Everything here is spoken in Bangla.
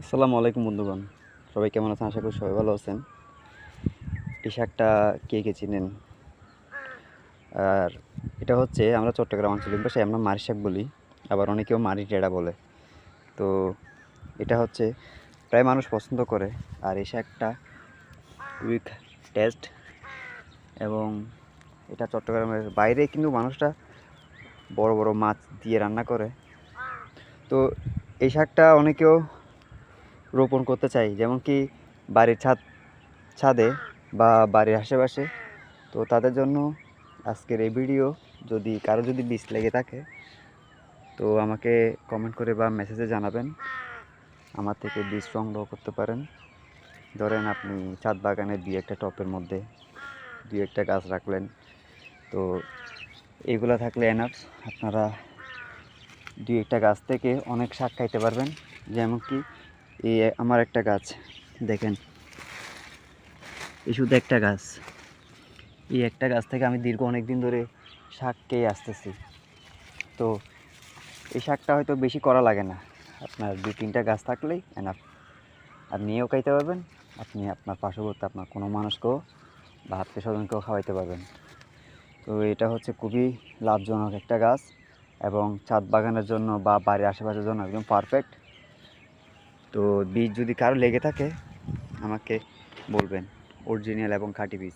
আসসালামু আলাইকুম বন্ধুগণ, সবাই কেমন আছেন? আশা করি সবাই ভালো আছেন। এই শাকটা কে কে চিনেন? আর এটা হচ্ছে আমরা চট্টগ্রাম আঞ্চলিক ভাষায় আমরা মারি শাক বলি, আবার অনেকেও মারি টেড়া বলে। তো এটা হচ্ছে প্রায় মানুষ পছন্দ করে। আর এই শাকটা উইথ টেস্ট, এবং এটা চট্টগ্রামের বাইরে কিন্তু মানুষরা বড় বড় মাছ দিয়ে রান্না করে। তো এই শাকটা অনেকেও রোপণ করতে চায়, যেমন কি বাড়ির ছাদে বা বাড়ির আশেপাশে। তো তাদের জন্য আজকের এই ভিডিও। যদি বীজ লেগে থাকে তো আমাকে কমেন্ট করে বা মেসেজে জানাবেন, আমার থেকে বীজ সংগ্রহ করতে পারেন। ধরেন আপনি ছাদ বাগানে দুই একটা টপের মধ্যে দুই একটা গাছ রাখলেন, তো এগুলো থাকলে এনাফ। আপনারা দুই একটা গাছ থেকে অনেক শাক খাইতে পারবেন। যেমন কি এই আমার একটা গাছ দেখেন, এই শুধু একটা গাছ, এই একটা গাছ থেকে আমি দীর্ঘ অনেক দিন ধরে শাক খেয়ে আসতেছি। তো এই শাকটা হয়তো বেশি করা লাগে না, আপনার দুই তিনটা গাছ থাকলেই এনাফ। আর নিয়েও খাইতে পারবেন, আপনি আপনার পার্শ্ববর্তী আপনার কোনো মানুষকেও বা আত্মীয় স্বজনকেও খাওয়াইতে পারবেন। তো এটা হচ্ছে খুবই লাভজনক একটা গাছ, এবং ছাদ বাগানের জন্য বা বাড়ির আশেপাশের জন্য একদম পারফেক্ট। তো বীজ যদি কারো লেগে থাকে আমাকে বলবেন, অরিজিনাল এবং খাঁটি বীজ।